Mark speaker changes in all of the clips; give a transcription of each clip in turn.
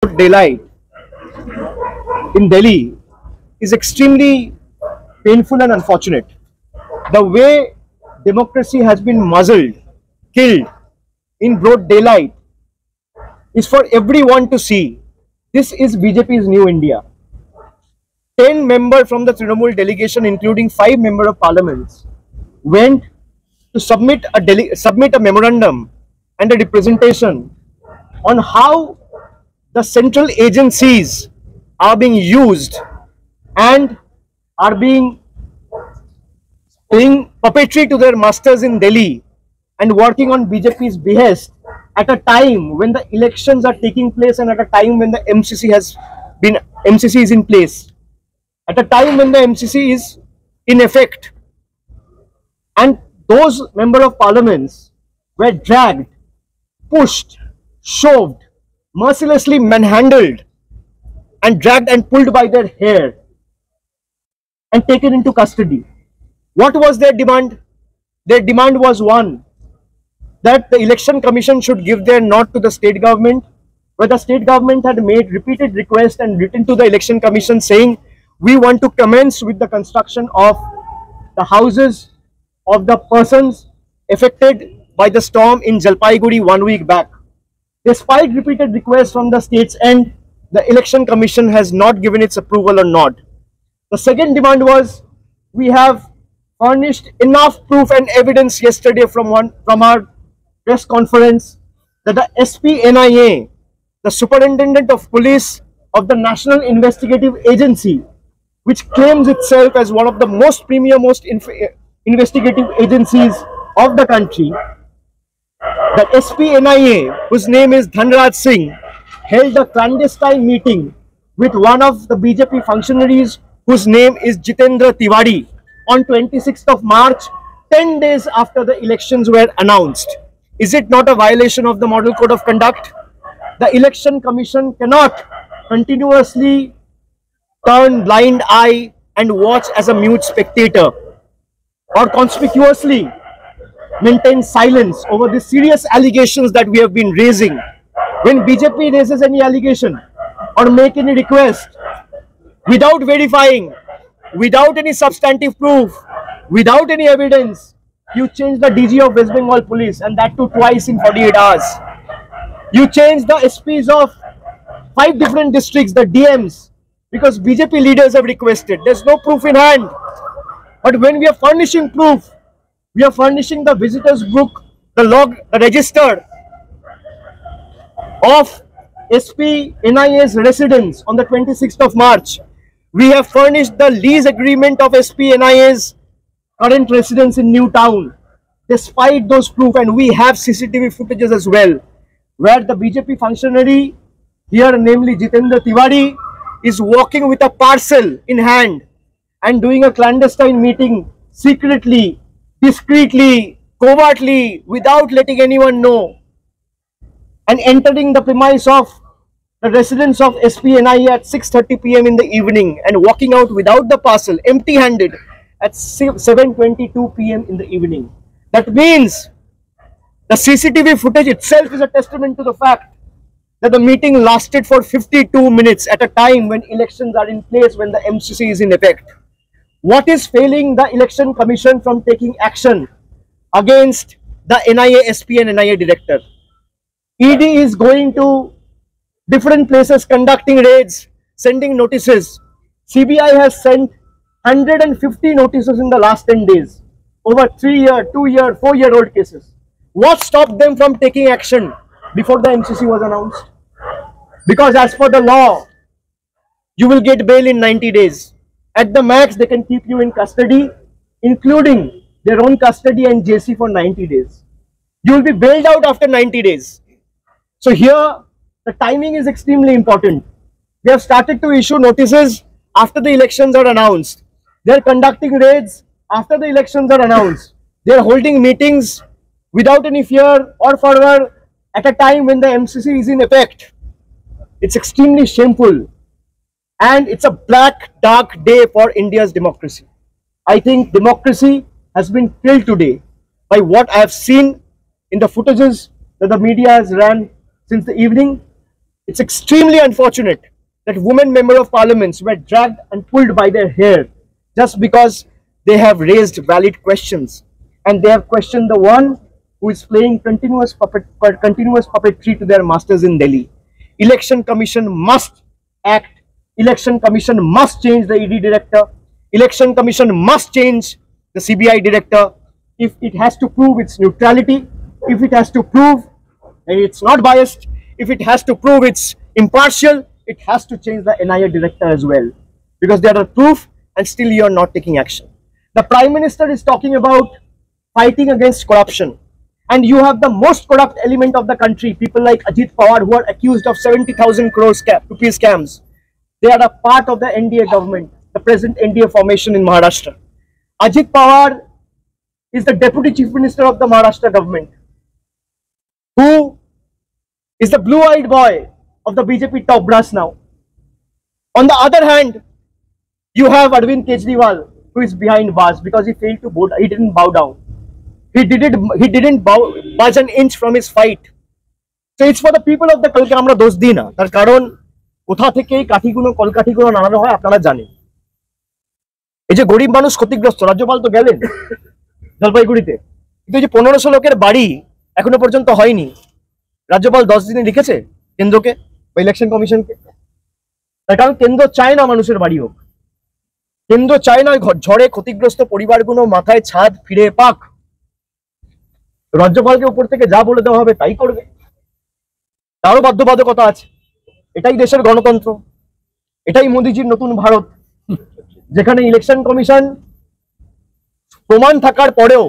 Speaker 1: daylight in Delhi is extremely painful and unfortunate. The way democracy has been muzzled, killed in broad daylight is for everyone to see. This is BJP's new India. 10 members from the Trinamool delegation, including 5 members of parliament, went to submit a memorandum and a representation on how the central agencies are being used and are being paying puppetry to their masters in Delhi and working on BJP's behest at a time when the elections are taking place and at a time when the MCC is in place, at a time when the MCC is in effect. And those members of parliaments were dragged, pushed, shoved, mercilessly manhandled and dragged and pulled by their hair and taken into custody. What was their demand? Their demand was one, that the election commission should give their nod to the state government, where the state government had made repeated requests and written to the election commission saying, we want to commence with the construction of the houses of the persons affected by the storm in Jalpaiguri 1 week back. Despite repeated requests from the state's end, the election commission has not given its approval or nod. The second demand was, we have furnished enough proof and evidence yesterday from our press conference that the SPNIA, the Superintendent of Police of the National Investigative Agency, which claims itself as one of the most premier, investigative agencies of the country, the SPNIA, whose name is Dhanraj Singh, held a clandestine meeting with one of the BJP functionaries whose name is Jitendra Tiwari on 26th of March, 10 days after the elections were announced. Is it not a violation of the Model Code of Conduct? The Election Commission cannot continuously turn blind eye and watch as a mute spectator, or conspicuously maintain silence over the serious allegations that we have been raising. When BJP raises any allegation or make any request without verifying, without any substantive proof, without any evidence, you change the DG of West Bengal Police, and that too twice in 48 hours. You change the SPs of 5 different districts, the DMs, because BJP leaders have requested. There's no proof in hand. But when we are furnishing proof, we are furnishing the visitors book, the log, the register of SPNIA's residence on the 26th of March. We have furnished the lease agreement of SPNIA's current residence in New Town. Despite those proof, and we have CCTV footages as well, where the BJP functionary, here namely Jitendra Tiwari, is walking with a parcel in hand and doing a clandestine meeting secretly, discreetly, covertly, without letting anyone know, and entering the premise of the residence of SPNIA at 6:30 PM in the evening and walking out without the parcel, empty-handed, at 7:22 PM in the evening. That means the CCTV footage itself is a testament to the fact that the meeting lasted for 52 minutes at a time when elections are in place, when the MCC is in effect. What is failing the Election Commission from taking action against the NIA SP and NIA director? ED is going to different places, conducting raids, sending notices. CBI has sent 150 notices in the last 10 days, over 3-year, 2-year, 4-year-old cases. What stopped them from taking action before the MCC was announced? Because as per the law, you will get bail in 90 days. At the max, they can keep you in custody, including their own custody and JC for 90 days. You will be bailed out after 90 days. So here, the timing is extremely important. They have started to issue notices after the elections are announced. They are conducting raids after the elections are announced. They are holding meetings without any fear or fervor at a time when the MCC is in effect. It's extremely shameful, and it's a black, dark day for India's democracy. I think democracy has been killed today by what I have seen in the footages that the media has ran since the evening. It's extremely unfortunate that women member of parliaments were dragged and pulled by their hair just because they have raised valid questions and they have questioned the one who is playing continuous puppetry to their masters in Delhi. Election Commission must act. Election Commission must change the ED director. Election Commission must change the CBI director if it has to prove its neutrality, if it has to prove that it's not biased, if it has to prove it's impartial, it has to change the NIA director as well. Because they are the proof and still you are not taking action. The Prime Minister is talking about fighting against corruption. And you have the most corrupt element of the country, people like Ajit Pawar, who are accused of 70,000 crore rupees scams. They are a part of the NDA government, the present NDA formation in Maharashtra. Ajit Pawar is the Deputy Chief Minister of the Maharashtra government, who is the blue-eyed boy of the BJP top brass now. On the other hand, you have Arvind Kejriwal, who is behind bars because he failed to bow. He didn't bow down. He didn't budge an inch from his fight. So it's for the people of the Kolkata আমরা দোষ দিই না, তার কারণ কোথা থেকে এই কাঠিগুলো কলকাঠিগুলো নাড়ানো হয় আপনারা জানেন। এই যে গরিব মানুষ ক্ষতিগ্রস্ত, রাজ্যপাল তো গেলেন জলপাইগুড়িতে, কিন্তু এই যে 1500 লোকের বাড়ি এখনো পর্যন্ত হয়নি, রাজ্যপাল 10 দিনে লিখেছে কেন্দ্রকে বা ইলেকশন কমিশনকে। তার কারণ কেন্দ্র চায় না মানুষের বাড়ি হোক, কেন্দ্র চায় না ঝড়ে ক্ষতিগ্রস্ত পরিবারগুলো মাথায় ছাদ ফিরে পাক। রাজ্যপালকে উপর থেকে যা বলে দেওয়া হবে তাই করবে, তারও বাধ্যবাধকতা আছে। এটাই দেশের গণতন্ত্র, এটাই মোদিজির নতুন ভারত, যেখানে ইলেকশন কমিশন প্রমাণ থাকার পরেও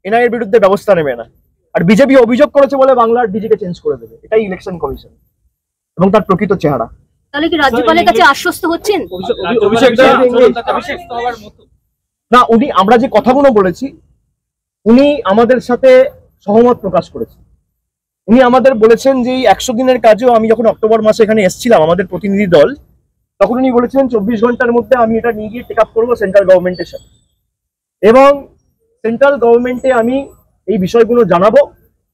Speaker 1: এনআইএর বিরুদ্ধে ব্যবস্থা নেবে না, আর বিজেপি অভিযোগ করেছে বলে বাংলার ডিজিকে চেঞ্জ করে দেবে। এটাই ইলেকশন কমিশন এবং তার প্রকৃত চেহারা।
Speaker 2: তাহলে কি রাজ্যপালের কাছে আশ্বস্ত হচ্ছেন?
Speaker 1: না, উনি আমরা যে কথাগুলো বলেছি উনি আমাদের সাথে সহমত প্রকাশ করেছেন। উনি আমাদের বলেছেন যে 100 দিনের কাজেও, আমি যখন অক্টোবর মাসে এখানে এসেছিলাম আমাদের প্রতিনিধি দল, তখন উনি বলেছিলেন 24 ঘন্টার মধ্যে আমি এটা নিয়ে গিয়ে টেক আপ করবো সেন্ট্রাল গভর্নমেন্টের সাথে, এবং সেন্ট্রাল গভর্নমেন্টে আমি এই বিষয়গুলো জানাবো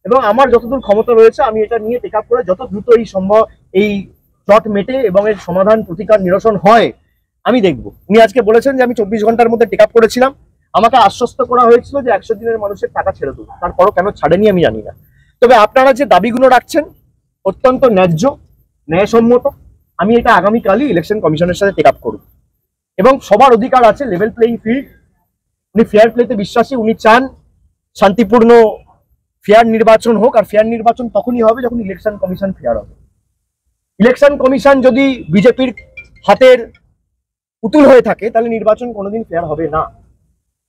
Speaker 1: এবং আমার যতদূর ক্ষমতা রয়েছে আমি এটা নিয়ে টেক আপ করে যত দ্রুত এই সম্ভব এই জট মেটে এবং এর সমাধান প্রতিকার নিরসন হয় আমি দেখব। উনি আজকে বলেছেন যে আমি 24 ঘন্টার মধ্যে টেক আপ করেছিলাম, আমাকে আশ্বস্ত করা হয়েছিল যে 100 দিনের মানুষের টাকা ছেড়ে দেবো, তারপরও কেন ছাড়েনি আমি জানি না। তবে আপনারা যে দাবিগুলো রাখছেন অত্যন্ত ন্যায্য, ন্যায়সম্মত। আমি এটা আগামীকালই ইলেকশন কমিশনের সাথে টেক আপ করব এবং সবার অধিকার আছে, লেভেল প্লেইং ফিল্ড। উনি ফেয়ার প্লেতে বিশ্বাসী, উনি চান শান্তিপূর্ণ ফেয়ার নির্বাচন হোক, আর ফেয়ার নির্বাচন তখনই হবে যখন ইলেকশন কমিশন ফেয়ার হবে। ইলেকশন কমিশন যদি বিজেপির হাতের পুতুল হয়ে থাকে তাহলে নির্বাচন কোনোদিন ফেয়ার হবে না।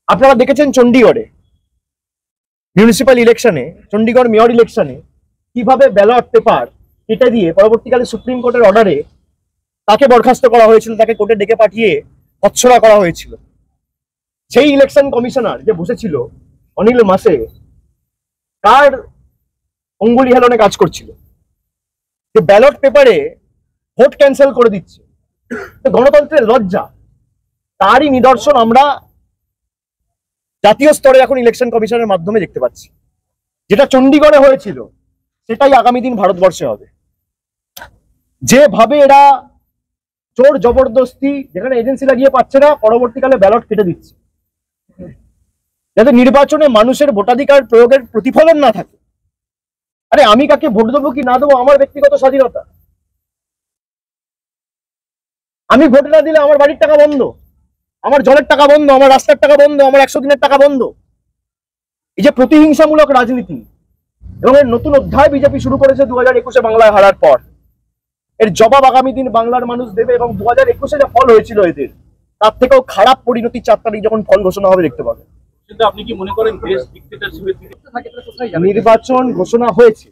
Speaker 1: আপনারা দেখেছেন চণ্ডীগড়ে মিউনিসিপ্যাল ইলেকশনে, চণ্ডীগড় মেয়র ইলেকশনে কিভাবে ব্যালট পেপার কেটে দিয়ে পরবর্তীকালে সুপ্রিম কোর্টের অর্ডারে তাকে বরখাস্ত করা হয়েছিল, তাকে কোর্টে ডেকে পাঠিয়ে হচ্ছড়া করা হয়েছিল। সেই ইলেকশন কমিশনার যে বসেছিল অনিল মাসে, কার অঙ্গুলি হেলনে কাজ করছিল, যে ব্যালট পেপারে ভোট ক্যান্সেল করে দিচ্ছে, গণতন্ত্রের লজ্জা। তারই নিদর্শন আমরা জাতীয় স্তরে এখন ইলেকশন কমিশনের মাধ্যমে দেখতে পাচ্ছি। যেটা চণ্ডীগড়ে হয়েছিল সেটাই আগামী দিন ভারতবর্ষে হবে। যেভাবে এরা জোর জবরদস্তি, যেখানে এজেন্সি লাগিয়ে পাচ্ছে না, পরবর্তীকালে ব্যালট কেটে দিচ্ছে, যাতে নির্বাচনে মানুষের ভোটাধিকার প্রয়োগের প্রতিফলন না থাকে। আরে আমি কাকে ভোট দেবো কি না দেবো আমার ব্যক্তিগত স্বাধীনতা। আমি ভোট না দিলে আমার বাড়ির টাকা বন্ধ, আমার জলের টাকা বন্ধ, আমার রাস্তার টাকা বন্ধ, আমার 100 দিনের টাকা বন্ধ। এই যে প্রতিহিংসামূলক রাজনীতি এবং এর নতুন অধ্যায় বিজেপি শুরু করেছে 2021-এ বাংলায় হারার পর, এর জবাব আগামী দিন বাংলার মানুষ দেবে এবং 2021-এ যে ফল হয়েছিল এদের, তার থেকেও খারাপ পরিণতি 4 তারিখ যখন ফল ঘোষণা হবে দেখতে পাবে।
Speaker 3: আপনি কি মনে করেন দেশ ডিক্টেটরশিপের দিকে?
Speaker 1: নির্বাচন ঘোষণা হয়েছে,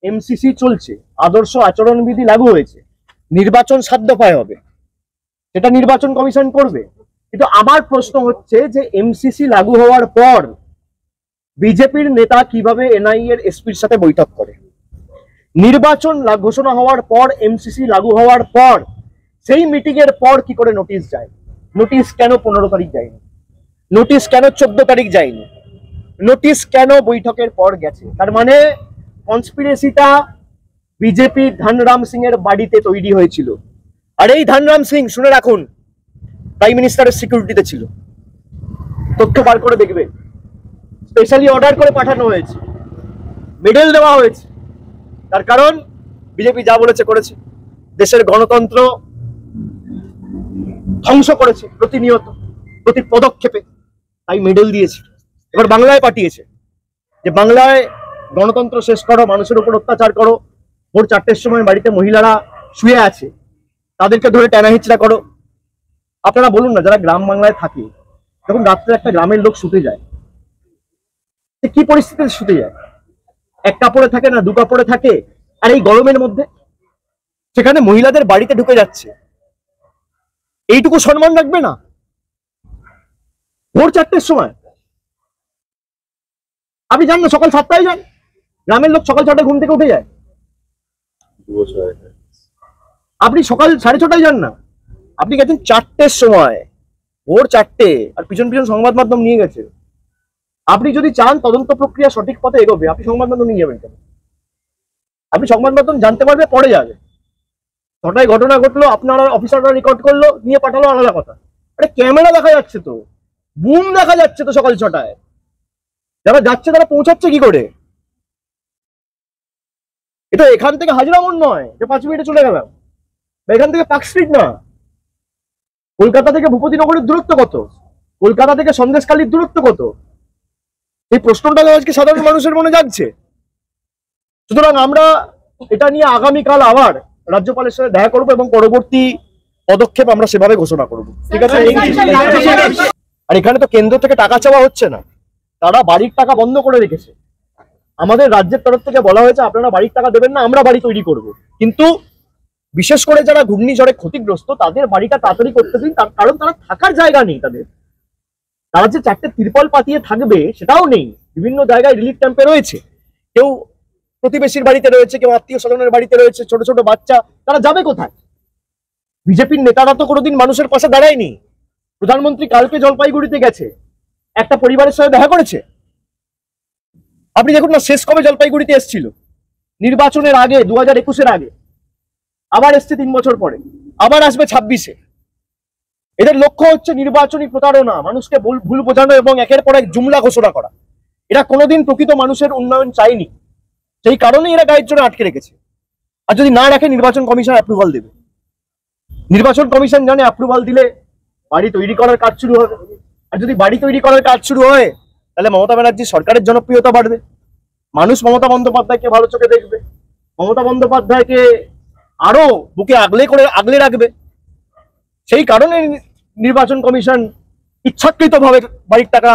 Speaker 1: এমসিসি চলছে, আদর্শ আচরণবিধি লাগু হয়েছে, নির্বাচন 7 দফায় হবে, সেটা নির্বাচন কমিশন করবে। কিন্তু আমার প্রশ্ন হচ্ছে যে এমসিসি লাগু হওয়ার পর বিজেপির নেতা কিভাবে এনআইএ এর এসপির সাথে বৈঠক করে? নির্বাচন ঘোষণা হওয়ার পর, এমসিসি লাগু হওয়ার পর, সেই মিটিং এর পর কি করে নোটিশ যায়? নোটিশ কেন 15 তারিখ যায়নি? নোটিশ কেন 14 তারিখ যায়নি? নোটিশ কেন বৈঠকের পর গেছে? তার মানে কনস্পিরেসিটা বিজেপি ধনরাম সিং এর বাড়িতে তৈরি হয়েছিল। আর এই ধনরাম সিং, শুনে রাখুন, প্রাইম মিনিস্টারের সিকিউরিটিতে ছিল। তথ্য বার করে দেখবে, স্পেশালি অর্ডার করে পাঠানো হয়েছে, মেডেল দেওয়া হয়েছে। তার কারণ বিজেপি যা বলেছে করেছে, দেশের গণতন্ত্র ধ্বংস করেছে প্রতিনিয়ত, প্রতি পদক্ষেপে, তাই মেডেল দিয়েছে। এবার বাংলায় পাঠিয়েছে যে বাংলায় গণতন্ত্র শেষ করো, মানুষের উপর অত্যাচার করো, ভোর 4টের সময় বাড়িতে মহিলারা শুয়ে আছে তাদেরকে ধরে টানা হিচড়া করো। আপনারা বলুন না, যারা গ্রাম বাংলায় থাকে, যখন রাত্রে একটা গ্রামের লোক শুতে যায়, কি পরিস্থিতিতে শুতে যায়? এক কাপড়ে থাকে না, দু কাপড়ে থাকে, আর এই গরমের মধ্যে সেখানে মহিলাদের বাড়িতে ঢুকে যাচ্ছে। এইটুকু সম্মান রাখবে না? ভোর 4টের সময় আপনি যান না, সকাল 7টায় যান, গ্রামের লোক সকাল 6টায় ঘুম থেকে উঠে যায়। আপনি সকাল 6:30টায় যান না, আপনি গেছেন 4টের সময়, ভোর 4টে, আর পিছন পিছন সংবাদ মাধ্যম নিয়ে গেছে। আপনি যদি চান তদন্ত প্রক্রিয়া সঠিক পথে এগোবে, আপনি সংবাদ মাধ্যম নিয়ে যাবেন কেন? আপনি সংবাদ মাধ্যম জানতে পারবে, পরে যাবে। 6টায় ঘটনা ঘটলো, আপনারা অফিসাররা রেকর্ড করলো, নিয়ে পাঠালো, আলাদা কথা। আরে ক্যামেরা দেখা যাচ্ছে তো, বুম দেখা যাচ্ছে তো সকাল 6টায়। যারা যাচ্ছে তারা পৌঁছাচ্ছে কি করে? এটা এখান থেকে হাজরা মোড় নয় যে 5 মিনিটে চলে গেলাম, এখান থেকে পার্ক স্ট্রিট না। কলকাতা থেকে ভূপতিনগরের দূরত্ব কত? কলকাতা থেকে সন্দেশখালীর দূরত্ব কত? এই প্রশ্নটা আজকে সাধারণ মানুষের মনে জাগছে। সুতরাং আমরা এটা নিয়ে আগামীকাল আবার রাজ্যপালের সাথে দেখা করব এবং পরবর্তী পদক্ষেপ আমরা সেভাবে ঘোষণা করব। ঠিক আছে? আর এখানে তো কেন্দ্র থেকে টাকা চাওয়া হচ্ছে না, তারা বাড়ির টাকা বন্ধ করে রেখেছে। আমাদের রাজ্যের তরফ থেকে বলা হয়েছে আপনারা বাড়ির টাকা দেবেন না, আমরা বাড়ি তৈরি করব। কিন্তু বিশেষ করে যারা ঘূর্ণিঝড়ে ক্ষতিগ্রস্ত তাদের বাড়িটা তাড়াতাড়ি করতে দিন, তার কারণ তারা থাকার জায়গা নেই তাদের। তারা যে 4টে তিরপল পাতিয়ে থাকবে সেটাও নেই। বিভিন্ন জায়গায় রিলিফ ক্যাম্পে রয়েছে, কেউ প্রতিবেশীর বাড়িতে রয়েছে, কেউ আত্মীয় স্বজনের বাড়িতে রয়েছে, ছোট ছোট বাচ্চা, তারা যাবে কোথায়? বিজেপির নেতারা তো কোনোদিন মানুষের পাশে দাঁড়ায়নি। প্রধানমন্ত্রী কালকে জলপাইগুড়িতে গেছে, একটা পরিবারের সাথে দেখা করেছে। আপনি দেখুন না, শেষ কবে জলপাইগুড়িতে এসেছিল? নির্বাচনের আগে, 2021-এর আগে। আবার এসছে 3 বছর পরে, আবার আসবে 26-এ। এদের লক্ষ্য হচ্ছে নির্বাচনী প্রতারণা, মানুষকে ভুল বোঝানো এবং একের পর এক জুমলা ঘোষণা করা। এরা কোনোদিন প্রকৃত মানুষের উন্নয়ন চায়নি, সেই কারণে এরা গায়ের জন্য আটকে রেখেছে। আর যদি না রাখে, নির্বাচন কমিশন অ্যাপ্রুভাল দেবে। নির্বাচন কমিশন জানে অ্যাপ্রুভাল দিলে বাড়ি তৈরি করার কাজ শুরু হবে, আর যদি বাড়ি তৈরি করার কাজ শুরু হয় তাহলে মমতা ব্যানার্জি সরকারের জনপ্রিয়তা বাড়বে, মানুষ মমতা বন্দ্যোপাধ্যায়কে ভালো চোখে দেখবে, মমতা বন্দ্যোপাধ্যায়কে আরো বুকে আগলে রাখবে। সেই কারণে নির্বাচন কমিশন ইচ্ছাকৃতভাবে বাড়ির টাকা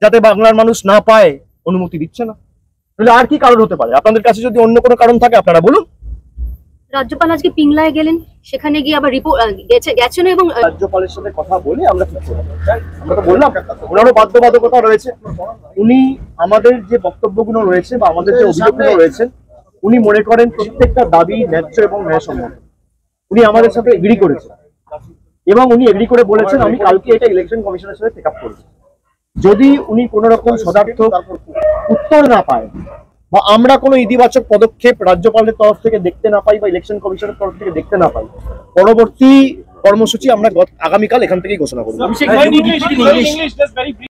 Speaker 1: যাতে বাংলার মানুষ না পায় অনুমতি দিচ্ছে না। তাহলে আর কি কারণ হতে পারে? আপনাদের কাছে যদি অন্য কোনো কারণ থাকে আপনারা বলুন।
Speaker 2: রাজ্যপাল আজকে পিংলায় গেলেন, সেখানে গিয়ে আবার রিপোর্ট গেছেন এবং
Speaker 1: রাজ্যপালের সাথে কথা বলে আমরা ঠিক করবো। আমরা তো বললাম ওনারও বাধ্যবাধকতা রয়েছে। উনি আমাদের যে বক্তব্যগুলো রয়েছে বা আমাদের যে অভিযোগগুলো রয়েছে, উনি মনে করেন প্রত্যেকটা দাবি ন্যায্য এবং ন্যায়সম্মত। উনি আমাদের সাথে এগ্রি করেছেন এবং উনি এগ্রি করে বলেছেন আমি কালকে এটা ইলেকশন কমিশনের সাথে টেক আপ করব। যদি উনি কোন রকম সদার্থ উত্তর না পায় বা আমরা কোনো ইতিবাচক পদক্ষেপ রাজ্যপালের তরফ থেকে দেখতে না পাই বা ইলেকশন কমিশনের তরফ থেকে দেখতে না পাই, পরবর্তী কর্মসূচি আমরা আগামীকাল এখান থেকেই ঘোষণা করব।